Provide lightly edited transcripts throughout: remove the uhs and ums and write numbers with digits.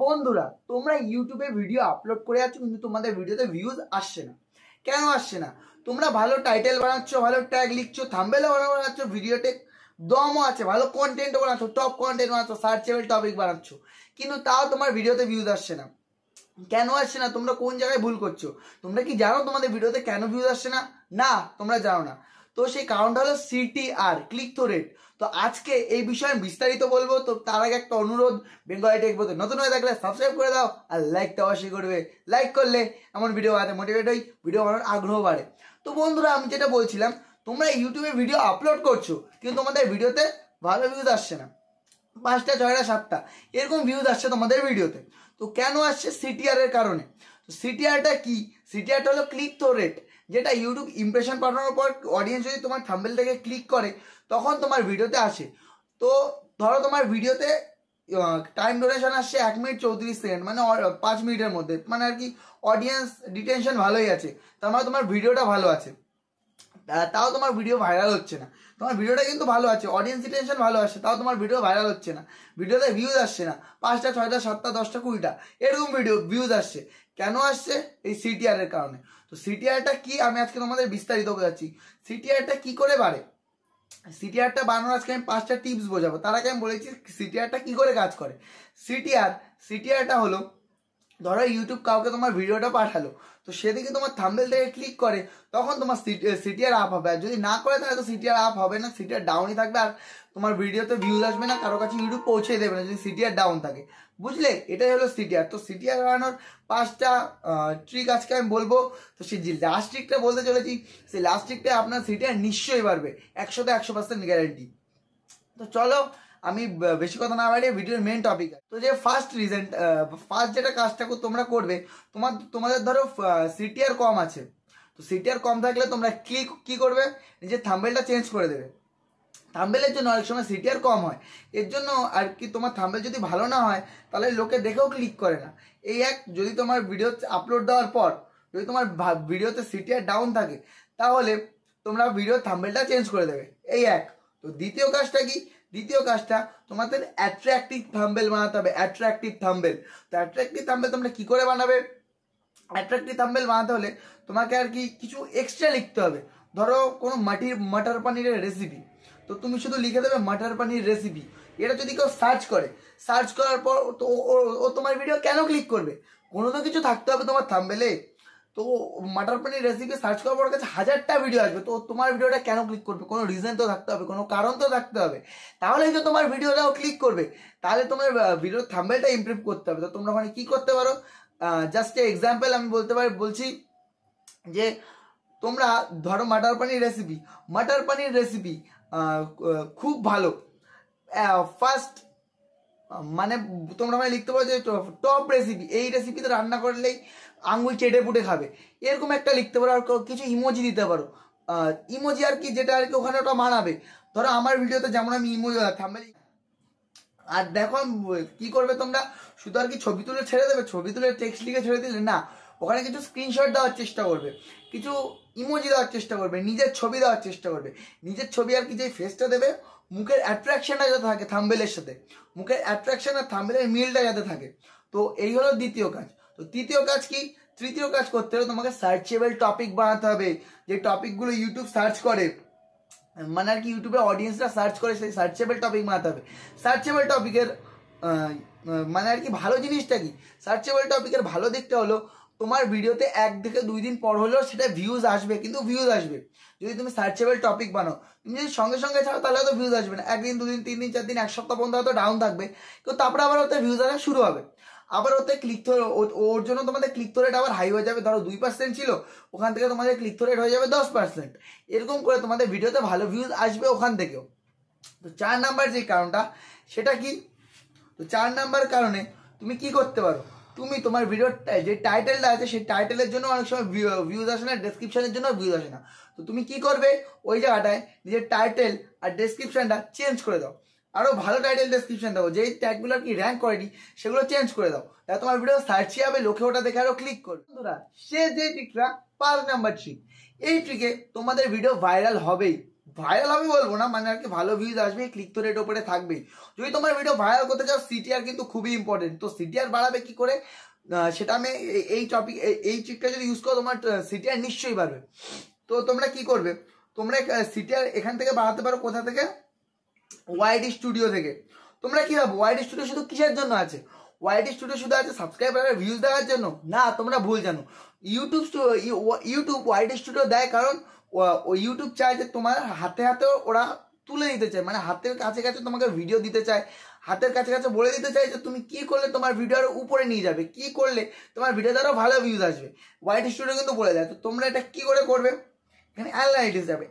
বন্ধুরা তোমরা ইউটিউবে ভিডিও আপলোড করে যাচ্ছ কিন্তু তোমাদের ভিডিওতে ভিউজ আসছে না। কেন আসছে না? তোমরা ভালো টাইটেল বানাচ্ছ, ভালো ট্যাগ লিখছো, থাম্বনেলও বানাচ্ছ, ভিডিওতে দমও আছে, ভালো কন্টেন্টও বানাচ্ছ, টপ কন্টেন্ট বানাচ্ছ, সার্চেবল টপিক বানাচ্ছ, কিন্তু তাও তোমার ভিডিওতে ভিউজ আসছে না। কেন আসছে না? তোমরা কোন জায়গায় ভুল করছো? তোমরা কি জানো তোমাদের ভিডিওতে কেন ভিউজ আসছে না? না, তোমরা জানো না। তো সেই কারণটা হলো CTR, ক্লিক থ্রু রেট। তো আজকে এই বিষয়ে বিস্তারিত বলবো। তো তার আগে একটা অনুরোধ, বেঙ্গলি টেক বলতে নতুন হয়ে থাকলে সাবস্ক্রাইব করে দাও আর লাইকটা অবশ্যই করবে। লাইক করলে এমন ভিডিও বানাতে মোটিভেট হই, ভিডিও বানানোর আগ্রহ বাড়ে। তো বন্ধুরা, আমি যেটা বলছিলাম, তোমরা ইউটিউবে ভিডিও আপলোড করছো কিন্তু তোমাদের ভিডিওতে ভালো ভিউজ আসছে না। 5টা 6টা 7টা এরকম ভিউজ আসছে তোমাদের ভিডিওতে। তো কেন আসছে? CTR এর কারণে। তো CTRটা কি? CTRটা হলো ক্লিক থ্রু রেট, যেটা ইউটিউব ইমপ্রেশন পাঠানোর পর অডিয়েন্স যদি তোমার থাম্বনেল থেকে ক্লিক করে তখন তোমার ভিডিওতে আসে। তো ধরো তোমার ভিডিওতে টাইম ডিউরেশন আসছে 1 মিনিট 34 সেকেন্ড, মানে 5 মিনিটের মধ্যে, মানে আর কি অডিয়েন্স ডিটেনশন ভালোই আছে, তার মানে তোমার ভিডিওটা ভালো আছে। তাও তোমার ভিডিও ভাইরাল হচ্ছে না। তোমার ভিডিওটা কিন্তু ভালো আছে, অডিয়েন্স রিটেনশন ভালো আসছে, তাও তোমার ভিডিও ভাইরাল হচ্ছে না, ভিডিওতে ভিউজ আসছে না। 5টা 6টা 7টা 10টা 20টা এরকম ভিউজ আসছে। কেন আসছে? এই CTR এর কারণে। তো CTRটা কি আমি আজকে তোমাদের বিস্তারিত বোঝাচ্ছি। CTRটা কি করে বাড়ে? CTRটা বানানোর আজকে আমি 5টা টিপস বোঝাবো। তার আগে আমি বলেছি CTRটা কি করে কাজ করে। CTRটা হলো, ধরো ইউটিউব কাউকে তোমার ভিডিওটা পাঠালো, তো সেদিকে তোমার থাম্বনেল থেকে ক্লিক করে তখন তোমার CTR আপ হবে। আর যদি না করে তাহলে তো CTR আপ হবে না, CTR ডাউনই থাকবে, আর তোমার ভিডিওতে ভিউজ আসবে না, কারো কাছে ইউটিউব পৌঁছে দেবে না যদি CTR ডাউন থাকে। বুঝলে? এটাই হলো CTR। তো CTR বানানোর 5টা ট্রিক আজকে আমি বলবো। তো সেই যে লাস্ট ট্রিকটা বলতে চলেছি, সেই লাস্ট ট্রিকটা আপনার CTR নিশ্চয়ই বাড়বে, 100তে 100% গ্যারান্টি। তো চলো আমি বেশি কথা না বাড়িয়ে ভিডিওর মেন টপিক। তো যে ফার্স্ট যেটা কাজটা তোমরা করবে, তোমাদের ধরো CTR কম আছে। তো CTR কম থাকলে তোমরা কি করবে? নিজের থাম্বনেলটা চেঞ্জ করে দেবে। থাম্বনেলের জন্য অনেক সময় CTR কম হয়, এর জন্য আর কি তোমার থাম্বনেল যদি ভালো না হয় তাহলে লোকে দেখেও ক্লিক করে না। এই যদি তোমার ভিডিও আপলোড দেওয়ার পর যদি তোমার ভিডিওতে CTR ডাউন থাকে তাহলে তোমরা ভিডিওর থাম্বনেলটা চেঞ্জ করে দেবে। এই তো দ্বিতীয় কাজটা কি? দ্বিতীয় কাজটা, তোমাদের অ্যাট্রাকটিভ থাম্বনেল বানাতে হবে। Attractive thumbnail. তো অ্যাট্রাকটিভ থাম্বনেল তোমরা কি করে বানাবে? অ্যাট্রাকটিভ থাম্বনেল বানাতে হলে তোমাকে আর কি কিছু এক্সট্রা লিখতে হবে। ধরো কোনো মটর পনিরের রেসিপি, তো তুমি শুধু লিখে দেবে মটর পনির রেসিপি। এটা যদি কেউ সার্চ করার পর তো ও তোমার ভিডিও কেন ক্লিক করবে? কোনো তো কিছু থাকতে হবে তোমার থাম্বনেলে। তো মটর পনির রেসিপি সার্চ করার পর কাছে 1000টা ভিডিও আসবে, তো তোমার ভিডিওটা কেন ক্লিক করবে? কোনো রিজন তো থাকতে হবে, কোনো কারণ তো থাকতে হবে, তাহলেই তো তোমার ভিডিওটাও ক্লিক করবে। তাহলে তোমার ভিডিওর থাম্বনেলটা ইমপ্রুভ করতে হবে। তো তোমরা ওখানে কি করতে পারো? জাস্ট এক্সাম্পল আমি বলছি যে তোমরা ধরো মটর পনির রেসিপি খুব ভালো। ফার্স্ট মানে তোমরা মানে লিখতে পারো যে টপ রেসিপি, এই রেসিপিতে রান্না করলেই আঙুল চেটে পুটে খাবে, এরকম একটা লিখতে পারো। আর কিছু ইমোজি দিতে পারো। ইমোজি আর কি, যেটা আর কি ওখানে ওটা মানাবে। ধরো আমার ভিডিওতে যেমন আমি ইমোজি থাম্বনেল। আর দেখো কি করবে তোমরা, শুধু আর কি ছবি তুলে ছেড়ে দেবে, ছবি তুলে টেক্সট লিখে ছেড়ে দিলে না, ওখানে কিছু স্ক্রিনশট দেওয়ার চেষ্টা করবে, কিছু ইমোজি দেওয়ার চেষ্টা করবে, নিজের ছবি দেওয়ার চেষ্টা করবে। নিজের ছবি আর কি যে ফেসটা দেবে, মুখের অ্যাট্রাকশনটা যাতে থাকে থাম্বনেলের সাথে, মুখের অ্যাট্রাকশন আর থাম্বনেলের মিলটা যাতে থাকে। তো এই হলো দ্বিতীয় কাজ। তো তৃতীয় কাজ কি? তৃতীয় কাজ করতে হলে তোমাকে সার্চেবল টপিক বানাতে হবে। যে টপিকগুলো ইউটিউব সার্চ করে, মানে আর কি ইউটিউবে অডিয়েন্সরা সার্চ করে, সেই সার্চেবল টপিক বানাতে হবে। সার্চেবল টপিকের মানে আর কি ভালো জিনিসটা কি? সার্চেবল টপিকের ভালো দিকটা হলো তোমার ভিডিওতে 1 থেকে 2 দিন পর হলেও সেটা ভিউজ আসবে, কিন্তু ভিউজ আসবে যদি তুমি সার্চেবল টপিক বানাও। তুমি যদি সঙ্গে সঙ্গে ছাড়ো তাহলে হয়তো ভিউজ আসবে না, 1 দিন 2 দিন 3 দিন 4 দিন 1 সপ্তাহ পর্যন্ত হয়তো ডাউন থাকবে, কিন্তু তারপরে আবার ওতে ভিউজ আসা শুরু হবে। আবার ওতে ক্লিক থ্রু, ওর জন্য তোমাদের ক্লিক থ্রু রেট আবার হাই হয়ে যাবে। ধরো 2% ছিল, ওখান থেকে তোমাদের ক্লিক থ্রু রেট হয়ে যাবে 10%। এরকম করে তোমাদের ভিডিওতে ভালো ভিউজ আসবে ওখান থেকেও। তো 4 নাম্বার যে কারণটা, সেটা কি? তো 4 নাম্বার কারণে তুমি কি করতে পারো, তুমি তোমার ভিডিওর যে টাইটেলটা আছে সেই টাইটেলের জন্য অনেক সময় ভিউজ আসে না, ডেসক্রিপশনের জন্য ভিউজ আসে না। তো তুমি কি করবে? ওই জায়গাটায় নিজের টাইটেল আর ডেসক্রিপশনটা চেঞ্জ করে দাও, আরো ভালো টাইটেল ডেসক্রিপশন দাও, যেই ট্যাগগুলো কি র্যাঙ্ক করেনি সেগুলো চেঞ্জ করে দাও, তাহলে তোমার ভিডিও সার্চই হবে, লোকে ওটা দেখে আরো ক্লিক করবে। বন্ধুরা, সে যে ট্রিকটা 5 নাম্বার ট্রিক, এই ট্রিকে তোমাদের ভিডিও ভাইরাল হবেই, ভাইরাল হবে বলবো না, মানে আর কি ভালো ভিউজ আসবে, ক্লিক তো রেট ওপরে থাকবেই। যদি তোমার ভিডিও ভাইরাল করতে চাও সিটিআর কিন্তু খুবই ইম্পর্টেন্ট। তো সিটিআর বাড়াবে কি করে সেটা আমি এই টপিক এই ট্রিকটা যদি ইউজ করো তোমার সিটিআর নিশ্চয়ই বাড়বে। তো তোমরা কি করবে, তোমরা সিটিআর এখান থেকে বাড়াতে পারো কোথা থেকে, ওয়াইডি স্টুডিও থেকে। তোমরা কি ভাবো ওয়াইডি স্টুডিও শুধু কিসের জন্য আছে? ওয়াইডি স্টুডিও শুধু আছে সাবস্ক্রাইবার আর ভিউজ দেওয়ার জন্য? না, তোমরা ভুল জানো। ইউটিউব ওয়াইডি স্টুডিও দেয় কারণ ইউটিউব চায় যে তোমার হাতে হাতে ওরা তুলে দিতে চায়, মানে হাতের কাছে কাছে তোমাকে ভিডিও দিতে চায়, হাতের কাছে কাছে বলে দিতে চায় যে তুমি কি করলে তোমার ভিডিও আরো উপরে নিয়ে যাবে, কি করলে তোমার ভিডিওতে আরো ভালো ভিউজ আসবে। ওয়াইডি স্টুডিও কিন্তু বলে দেয়। তো তোমরা এটা কি করে করবে, এখানে অ্যানালাইটিক্স যাবে,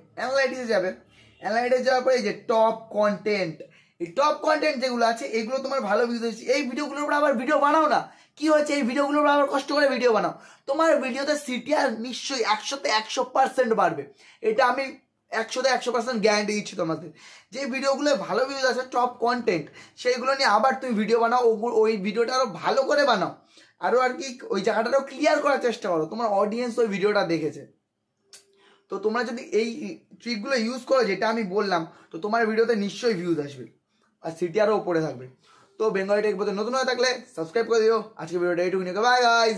অ্যানালাইটিক্স যাওয়ার পরে এই যে টপ কন্টেন্ট, এই টপ কন্টেন্ট যেগুলো আছে এগুলো তোমার ভালো ভিউজ হচ্ছে, এই ভিডিওগুলোর উপর আবার ভিডিও বানাও না। কি হচ্ছে, এই ভিডিওগুলোর উপর আবার কষ্ট করে ভিডিও বানাও, তোমার ভিডিওতে সিটিআর নিশ্চয়ই 100তে 100% বাড়বে। এটা আমি 100তে 100% গ্যারান্টি দিচ্ছি তোমাদের। যে ভিডিওগুলো ভালো ভিউজ আছে টপ কন্টেন্ট, সেইগুলো নিয়ে আবার তুমি ভিডিও বানাও, ওই ভিডিওটা আরো ভালো করে বানাও, আরো আর কি ওই জায়গাটারও ক্লিয়ার করার চেষ্টা করো, তোমার অডিয়েন্স ওই ভিডিওটা দেখেছে। তো তোমরা যদি এই ট্রিকগুলো ইউজ করো যেটা আমি বললাম, তো তোমার ভিডিওতে নিশ্চয়ই ভিউজ আসবে আর সিটিআরও উপরে থাকবে। তো বেঙ্গলি টেক বলতে নতুন হয়ে থাকলে সাবস্ক্রাইব করে দিও। আজকে ভিডিওটা এইটুকুনি, বাই গাইজ।